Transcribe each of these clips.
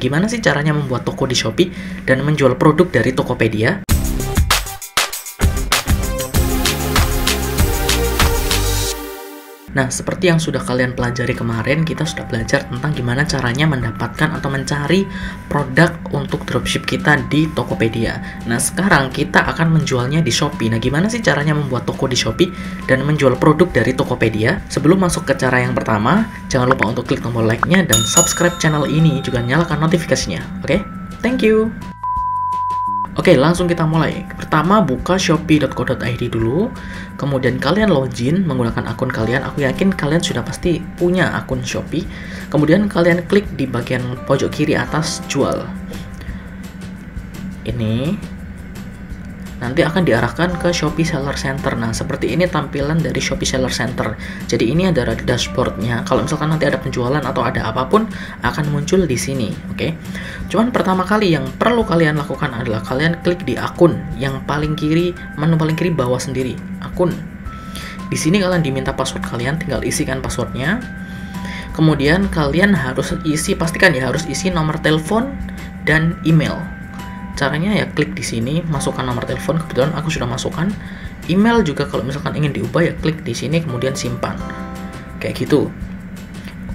gimana sih caranya membuat toko di Shopee dan menjual produk dari Tokopedia? Nah, seperti yang sudah kalian pelajari kemarin, kita sudah belajar tentang gimana caranya mendapatkan atau mencari produk untuk dropship kita di Tokopedia. Nah, sekarang kita akan menjualnya di Shopee. Nah, gimana sih caranya membuat toko di Shopee dan menjual produk dari Tokopedia? Sebelum masuk ke cara yang pertama, jangan lupa untuk klik tombol like-nya dan subscribe channel ini, juga nyalakan notifikasinya. Oke? Thank you! Oke, langsung kita mulai. Pertama, buka shopee.co.id dulu. Kemudian kalian login menggunakan akun kalian. Aku yakin kalian sudah pasti punya akun Shopee. Kemudian kalian klik di bagian pojok kiri atas jual. Ini nanti akan diarahkan ke Shopee Seller Center. Nah, seperti ini tampilan dari Shopee Seller Center. Jadi ini adalah dashboardnya. Kalau misalkan nanti ada penjualan atau ada apapun, akan muncul di sini. Oke. Cuman pertama kali yang perlu kalian lakukan adalah kalian klik di akun yang paling kiri, menu paling kiri bawah sendiri, akun. Di sini kalian diminta password kalian, tinggal isikan passwordnya. Kemudian kalian harus pastikan ya harus isi nomor telepon dan email. Caranya ya klik di sini, masukkan nomor telepon, kebetulan aku sudah masukkan. Email juga kalau misalkan ingin diubah ya klik di sini kemudian simpan. Kayak gitu.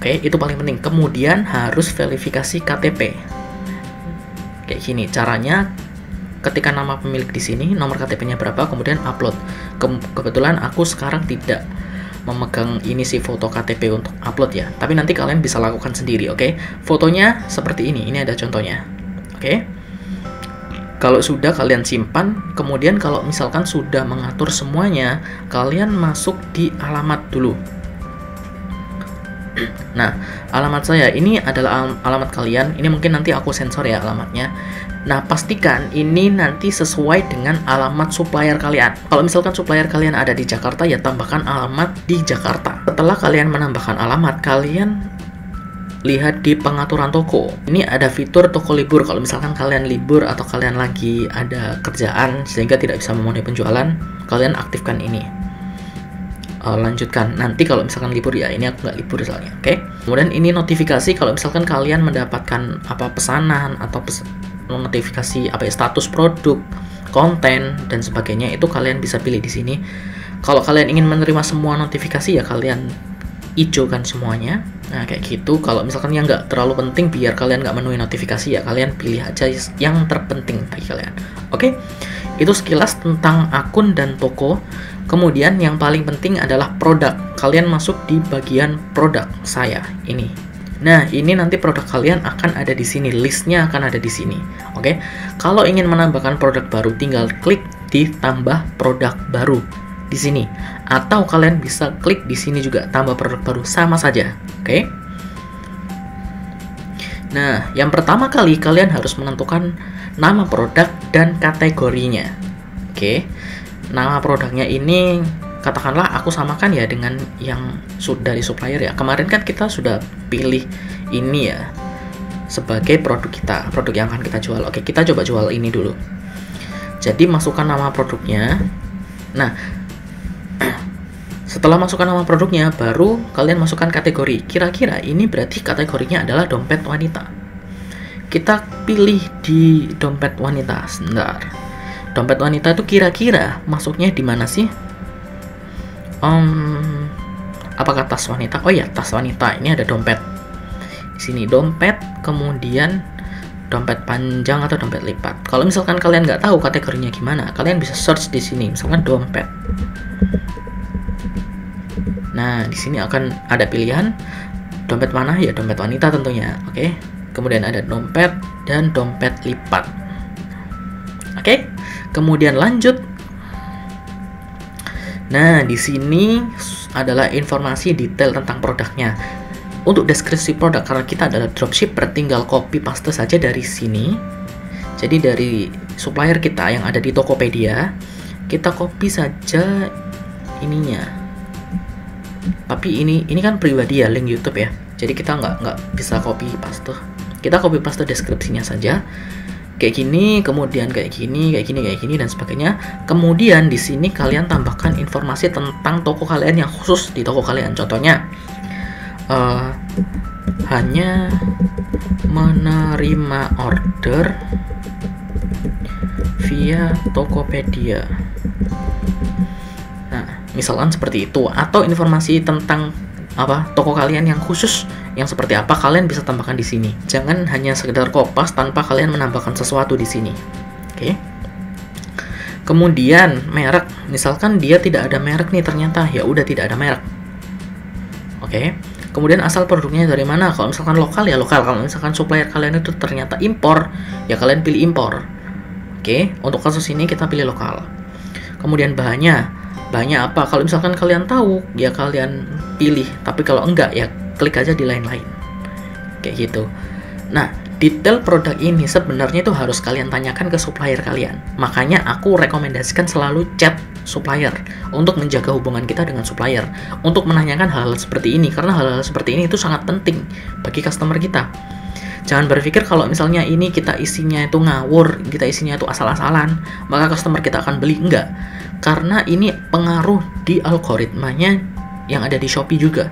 Oke, itu paling penting. Kemudian harus verifikasi KTP. Kayak gini caranya. Ketika nama pemilik di sini, nomor KTP-nya berapa, kemudian upload. Kebetulan aku sekarang tidak memegang ini sih foto KTP untuk upload ya. Tapi nanti kalian bisa lakukan sendiri, oke? Fotonya seperti ini. Ini ada contohnya. Oke? Kalau sudah kalian simpan, kemudian kalau misalkan sudah mengatur semuanya, kalian masuk di alamat dulu. Nah, alamat saya ini adalah alamat kalian. Ini mungkin nanti aku sensor ya alamatnya. Nah, pastikan ini nanti sesuai dengan alamat supplier kalian. Kalau misalkan supplier kalian ada di Jakarta, ya tambahkan alamat di Jakarta. Setelah kalian menambahkan alamat, kalian lihat di pengaturan toko. Ini ada fitur toko libur. Kalau misalkan kalian libur atau kalian lagi ada kerjaan sehingga tidak bisa memenuhi penjualan, kalian aktifkan ini. Lanjutkan. Nanti kalau misalkan libur ya, ini aku nggak libur soalnya. Oke. Kemudian ini notifikasi kalau misalkan kalian mendapatkan pesanan atau notifikasi status produk, konten dan sebagainya, itu kalian bisa pilih di sini. Kalau kalian ingin menerima semua notifikasi ya kalian hijaukan semuanya. Nah, kayak gitu. Kalau misalkan yang nggak terlalu penting biar kalian nggak memenuhi notifikasi ya kalian pilih aja yang terpenting bagi kalian. Oke, itu sekilas tentang akun dan toko. Kemudian yang paling penting adalah produk. Kalian masuk di bagian produk saya ini. Nah, ini nanti produk kalian akan ada di sini, listnya akan ada di sini. Oke, kalau ingin menambahkan produk baru tinggal klik di tambah produk baru di sini, atau kalian bisa klik di sini juga tambah produk baru, sama saja. Oke. Nah, yang pertama kali kalian harus menentukan nama produk dan kategorinya. Oke. Nama produknya ini katakanlah aku samakan ya dengan yang dari supplier ya. Kemarin kan kita sudah pilih ini ya sebagai produk kita, produk yang akan kita jual. Oke, kita coba jual ini dulu. Jadi masukkan nama produknya. Nah, setelah masukkan nama produknya, baru kalian masukkan kategori. Kira-kira ini berarti kategorinya adalah dompet wanita. Kita pilih di dompet wanita. Sebentar. Dompet wanita itu kira-kira masuknya di mana sih? Apakah tas wanita? Oh ya, tas wanita. Ini ada dompet. Di sini dompet, kemudian dompet panjang atau dompet lipat. Kalau misalkan kalian nggak tahu kategorinya gimana, kalian bisa search di sini. Misalkan dompet. Nah, di sini akan ada pilihan dompet mana ya, dompet wanita tentunya. Oke. Kemudian ada dompet dan dompet lipat. Oke. Kemudian lanjut. Nah, di sini adalah informasi detail tentang produknya. Untuk deskripsi produk, karena kita adalah dropshipper, tinggal copy paste saja dari sini. Jadi dari supplier kita yang ada di Tokopedia, kita copy saja ininya. Tapi ini kan pribadi ya, link YouTube ya. Jadi kita nggak bisa copy paste. Kita copy paste deskripsinya saja. Kayak gini, kemudian kayak gini dan sebagainya. Kemudian di sini kalian tambahkan informasi tentang toko kalian yang khusus di toko kalian. Contohnya hanya menerima order via Tokopedia. Nah, misalkan seperti itu, atau informasi tentang toko kalian yang khusus yang seperti apa, kalian bisa tambahkan di sini. Jangan hanya sekedar kopas tanpa kalian menambahkan sesuatu di sini. Oke. Kemudian merek, misalkan dia tidak ada merek nih, ternyata ya udah tidak ada merek. Oke. Kemudian asal produknya dari mana? Kalau misalkan lokal ya lokal. Kalau misalkan supplier kalian itu ternyata impor, ya kalian pilih impor. Oke, untuk kasus ini kita pilih lokal. Kemudian bahannya apa? Kalau misalkan kalian tahu, ya kalian pilih. Tapi kalau enggak, ya klik aja di lain-lain. Kayak gitu. Nah, detail produk ini sebenarnya itu harus kalian tanyakan ke supplier kalian. Makanya aku rekomendasikan selalu chat supplier untuk menjaga hubungan kita dengan supplier, untuk menanyakan hal-hal seperti ini, karena hal-hal seperti ini itu sangat penting bagi customer kita. Jangan berpikir kalau misalnya ini kita isinya itu ngawur, kita isinya itu asal-asalan, maka customer kita akan beli. Enggak, karena ini pengaruh di algoritmanya yang ada di Shopee juga.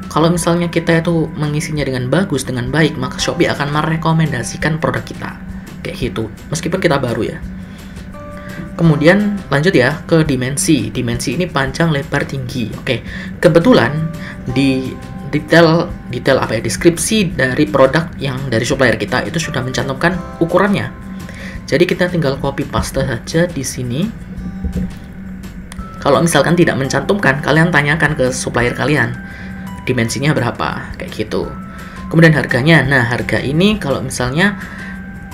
Kalau misalnya kita itu mengisinya dengan bagus, dengan baik, maka Shopee akan merekomendasikan produk kita. Kayak gitu, meskipun kita baru ya. Kemudian lanjut ya ke dimensi. Dimensi ini panjang, lebar, tinggi. Oke, kebetulan di detail deskripsi dari produk yang dari supplier kita itu sudah mencantumkan ukurannya. Jadi kita tinggal copy paste saja di sini. Kalau misalkan tidak mencantumkan, kalian tanyakan ke supplier kalian dimensinya berapa, kayak gitu. Kemudian harganya. Nah, harga ini kalau misalnya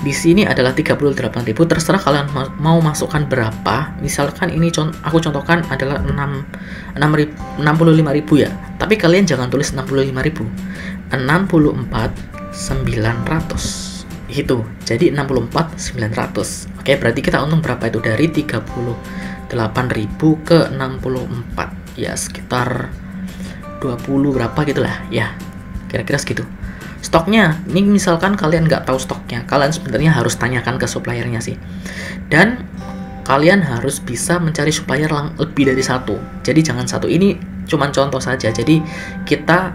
di sini adalah 38.000, terserah kalian mau masukkan berapa. Misalkan ini aku contohkan adalah 65.000 ya. Tapi kalian jangan tulis 65.000. 64.900. Itu. Jadi 64.900. Oke, berarti kita untung berapa itu dari 38.000 ke 64. Ya, sekitar 20 berapa gitulah. Ya, kira-kira segitu. Stoknya, ini misalkan kalian nggak tahu stoknya, kalian sebenarnya harus tanyakan ke suppliernya sih. Dan kalian harus bisa mencari supplier lebih dari satu. Jadi jangan satu. Ini cuma contoh saja. Jadi kita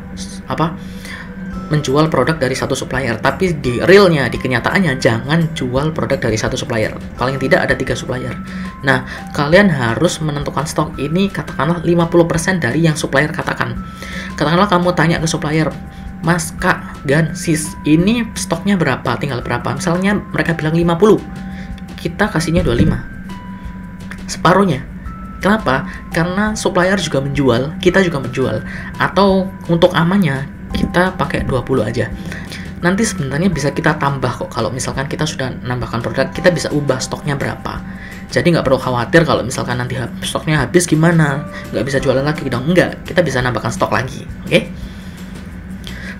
menjual produk dari satu supplier, tapi di realnya, di kenyataannya jangan jual produk dari satu supplier. Paling tidak ada 3 supplier. Nah, kalian harus menentukan stok ini katakanlah 50% dari yang supplier katakan. Katakanlah kamu tanya ke supplier, Mas, Kak, Gan, Sis, ini stoknya berapa? Tinggal berapa? Misalnya mereka bilang 50, kita kasihnya 25. Separuhnya. Kenapa? Karena supplier juga menjual, kita juga menjual. Atau untuk amannya, kita pakai 20 aja. Nanti sebenarnya bisa kita tambah kok. Kalau misalkan kita sudah menambahkan produk, kita bisa ubah stoknya berapa. Jadi nggak perlu khawatir kalau misalkan nanti stoknya habis gimana, nggak bisa jualan lagi dong. Enggak, kita bisa nambahkan stok lagi. Oke?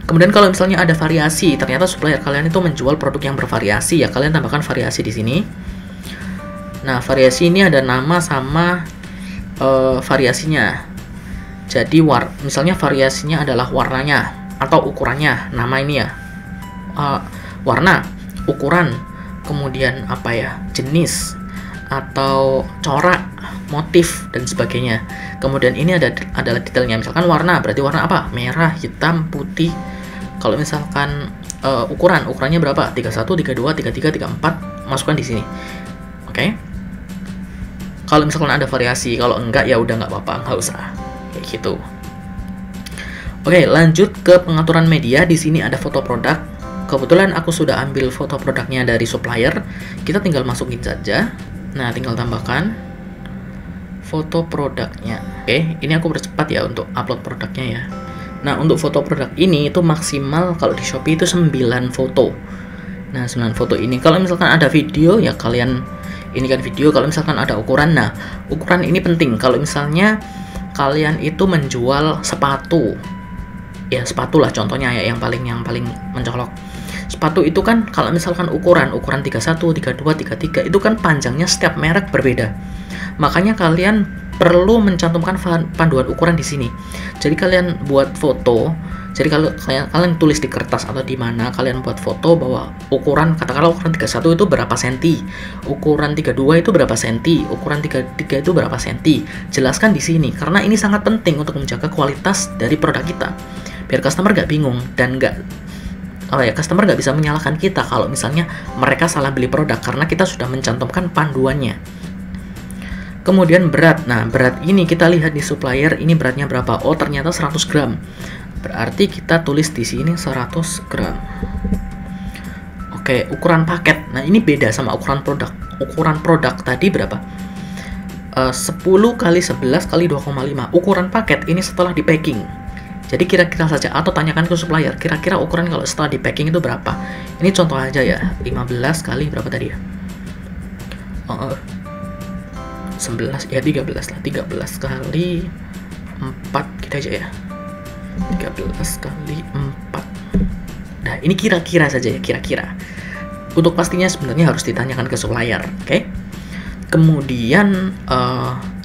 Kemudian kalau misalnya ada variasi, ternyata supplier kalian itu menjual produk yang bervariasi, ya kalian tambahkan variasi di sini. Nah, variasi ini ada nama sama variasinya. Jadi misalnya variasinya adalah warnanya atau ukurannya. Nama ini ya, warna, ukuran, kemudian jenis atau corak, motif dan sebagainya. Kemudian ini adalah detailnya. Misalkan warna, berarti warna apa? Merah, hitam, putih. Kalau misalkan ukurannya berapa? 31, 32, 33, 34, masukkan di sini. Oke. Kalau misalkan ada variasi, kalau enggak ya udah nggak apa-apa, nggak usah. Kayak gitu. Oke, lanjut ke pengaturan media. Di sini ada foto produk. Kebetulan aku sudah ambil foto produknya dari supplier. Kita tinggal masukin saja. Nah, tinggal tambahkan foto produknya. Oke, ini aku percepat ya untuk upload produknya ya. Nah, untuk foto produk ini itu maksimal kalau di Shopee itu 9 foto. Nah, 9 foto ini. Kalau misalkan ada video ya kalian ini kan video. Kalau misalkan ada ukuran, nah ukuran ini penting. Kalau misalnya kalian itu menjual sepatu, ya sepatu lah contohnya ya yang paling mencolok. Sepatu itu kan kalau misalkan ukuran 31, 32, 33 itu kan panjangnya setiap merek berbeda. Makanya kalian perlu mencantumkan panduan ukuran di sini. Jadi kalian buat foto. Jadi kalau kalian tulis di kertas atau di mana kalian buat foto bahwa ukuran, katakanlah ukuran 31 itu berapa senti, ukuran 32 itu berapa senti, ukuran 33 itu berapa senti. Jelaskan di sini karena ini sangat penting untuk menjaga kualitas dari produk kita. biar customer nggak bingung dan customer nggak bisa menyalahkan kita kalau misalnya mereka salah beli produk karena kita sudah mencantumkan panduannya. Kemudian berat. Nah, berat ini kita lihat di supplier ini beratnya berapa. Oh, ternyata 100 gram. Berarti kita tulis di sini 100 gram. Oke, ukuran paket. Nah, ini beda sama ukuran produk. Ukuran produk tadi berapa? 10 kali 11 kali 2,5. Ukuran paket ini setelah di packing. Jadi kira-kira saja atau tanyakan ke supplier, kira-kira ukuran kalau setelah di packing itu berapa? Ini contoh aja ya. 15 kali berapa tadi ya? 11 ya 13 lah, 13 kali 4 kita aja ya, 13 kali 4. Nah, ini kira-kira saja ya, kira-kira. Untuk pastinya sebenarnya harus ditanyakan ke supplier, oke? Kemudian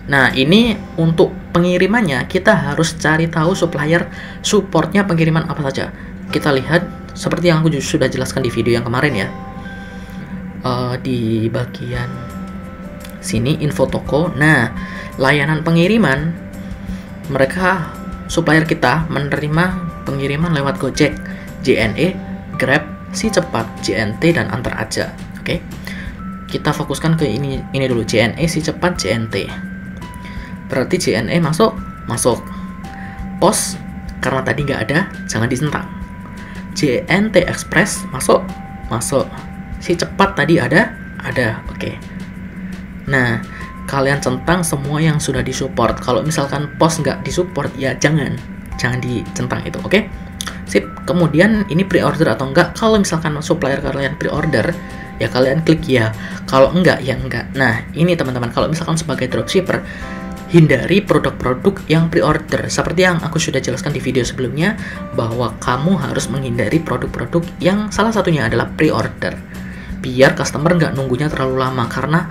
nah ini untuk pengirimannya kita harus cari tahu supplier supportnya pengiriman apa saja. Kita lihat seperti yang aku sudah jelaskan di video yang kemarin ya, di bagian sini info toko. Nah, layanan pengiriman mereka supplier kita menerima pengiriman lewat Gojek, JNE, Grab, Si Cepat, JNT dan Antar Aja. Oke. Kita fokuskan ke ini dulu, JNE, Si Cepat, JNT. Berarti JNE masuk. Pos karena tadi nggak ada, jangan disentang. JNT Express masuk. Si Cepat tadi ada. Oke. Nah, kalian centang semua yang sudah disupport. Kalau misalkan pos nggak disupport, ya jangan dicentang itu, oke? Sip. Kemudian ini pre-order atau enggak. Kalau misalkan supplier kalian pre-order, ya kalian klik ya. Kalau enggak, ya enggak. Nah, ini teman-teman, kalau misalkan sebagai dropshipper, hindari produk-produk yang pre-order. Seperti yang aku sudah jelaskan di video sebelumnya, bahwa kamu harus menghindari produk-produk yang salah satunya adalah pre-order. Biar customer nggak nunggunya terlalu lama, karena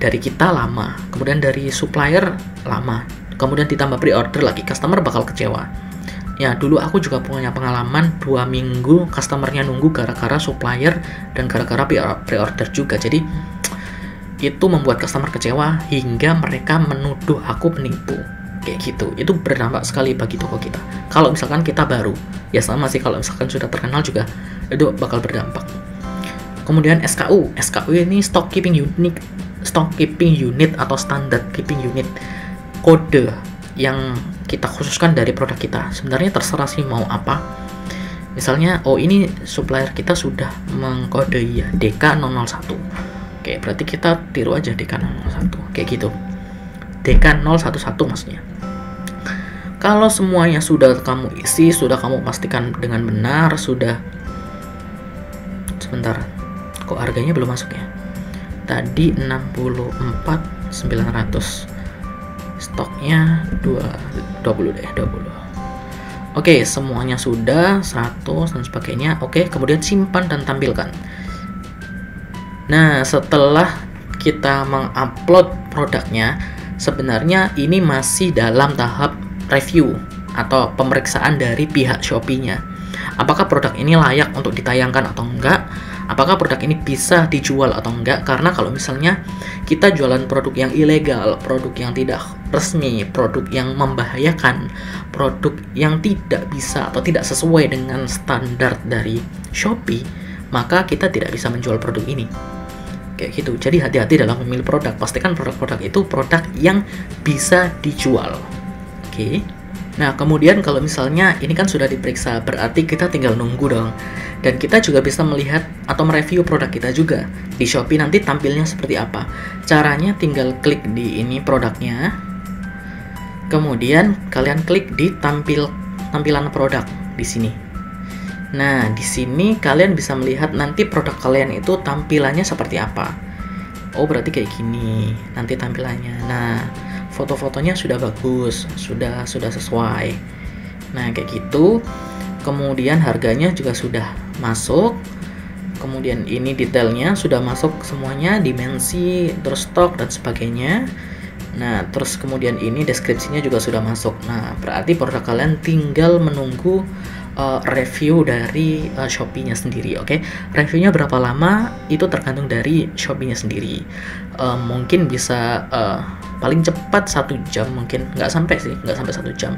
dari kita lama, kemudian dari supplier lama, kemudian ditambah pre-order lagi, customer bakal kecewa. Ya, dulu aku juga punya pengalaman 2 minggu customernya nunggu gara-gara supplier dan gara-gara pre-order juga. Jadi itu membuat customer kecewa hingga mereka menuduh aku penipu. Kayak gitu. Itu berdampak sekali bagi toko kita. Kalau misalkan kita baru, ya sama sih, kalau misalkan sudah terkenal juga itu bakal berdampak. Kemudian SKU ini stock keeping unit atau standard keeping unit, kode yang kita khususkan dari produk kita. Sebenarnya terserah sih mau apa. Misalnya, ini supplier kita sudah mengkode ya DK001. Oke, berarti kita tiru aja DK001 kayak gitu. DK011 maksudnya. Kalau semuanya sudah kamu isi, sudah kamu pastikan dengan benar, sebentar, kok harganya belum masuk ya? Tadi 64.900, stoknya 20 deh, 20. Oke, semuanya sudah 100 dan sebagainya. Oke, kemudian simpan dan tampilkan. Nah, setelah kita mengupload produknya, sebenarnya ini masih dalam tahap review atau pemeriksaan dari pihak Shopee-nya. Apakah produk ini layak untuk ditayangkan atau enggak? Apakah produk ini bisa dijual atau enggak? Karena kalau misalnya kita jualan produk yang ilegal, produk yang tidak resmi, produk yang membahayakan, produk yang tidak bisa atau tidak sesuai dengan standar dari Shopee, maka kita tidak bisa menjual produk ini. Kayak gitu. Jadi hati-hati dalam memilih produk. Pastikan produk-produk itu produk yang bisa dijual. Oke. Nah, kemudian kalau misalnya ini kan sudah diperiksa, berarti kita tinggal nunggu dong. Dan kita juga bisa melihat atau mereview produk kita juga. Di Shopee nanti tampilnya seperti apa. Caranya tinggal klik di ini produknya. Kemudian kalian klik di tampilan produk di sini. Nah, di sini kalian bisa melihat nanti produk kalian itu tampilannya seperti apa. Oh, berarti kayak gini nanti tampilannya. Nah, foto-fotonya sudah bagus, sudah sesuai. Nah, kayak gitu. Kemudian harganya juga sudah masuk. Kemudian ini detailnya sudah masuk semuanya, dimensi, terus stok dan sebagainya. Nah, terus kemudian ini deskripsinya juga sudah masuk. Nah, berarti produk kalian tinggal menunggu review dari Shopee-nya sendiri, oke? Reviewnya berapa lama itu tergantung dari Shopee-nya sendiri. Mungkin bisa paling cepat 1 jam, mungkin nggak sampai 1 jam,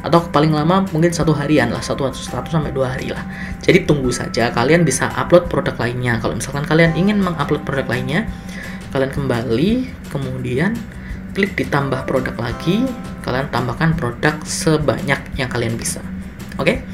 atau paling lama mungkin 1 harian lah, 1 sampai 2 hari lah. Jadi tunggu saja, kalian bisa upload produk lainnya. Kalau misalkan kalian ingin mengupload produk lainnya, kalian kembali, kemudian klik ditambah produk lagi, kalian tambahkan produk sebanyak yang kalian bisa. Oke?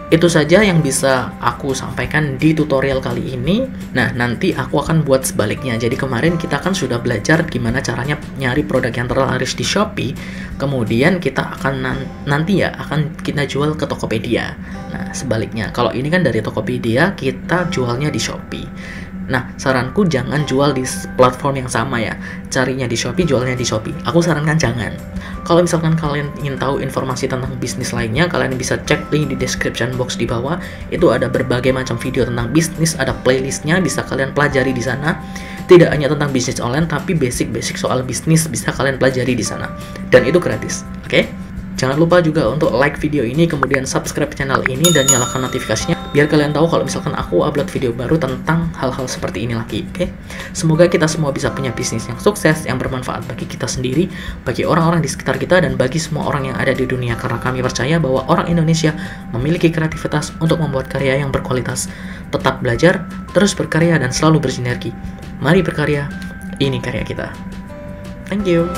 Itu saja yang bisa aku sampaikan di tutorial kali ini. Nah, nanti aku akan buat sebaliknya. Jadi kemarin kita kan sudah belajar gimana caranya nyari produk yang terlaris di Shopee. Kemudian kita akan nanti akan kita jual ke Tokopedia. Nah, sebaliknya. Kalau ini kan dari Tokopedia, kita jualnya di Shopee. Nah, saranku jangan jual di platform yang sama ya. Carinya di Shopee, jualnya di Shopee. Aku sarankan jangan. Kalau misalkan kalian ingin tahu informasi tentang bisnis lainnya, kalian bisa cek link di description box di bawah. Itu ada berbagai macam video tentang bisnis, ada playlistnya, bisa kalian pelajari di sana. Tidak hanya tentang bisnis online, tapi basic-basic soal bisnis bisa kalian pelajari di sana. Dan itu gratis, oke? Jangan lupa juga untuk like video ini, kemudian subscribe channel ini, dan nyalakan notifikasinya, biar kalian tahu kalau misalkan aku upload video baru tentang hal-hal seperti ini lagi, oke? Semoga kita semua bisa punya bisnis yang sukses, yang bermanfaat bagi kita sendiri, bagi orang-orang di sekitar kita, dan bagi semua orang yang ada di dunia, karena kami percaya bahwa orang Indonesia memiliki kreativitas untuk membuat karya yang berkualitas. Tetap belajar, terus berkarya, dan selalu bersinergi. Mari berkarya, ini karya kita. Thank you.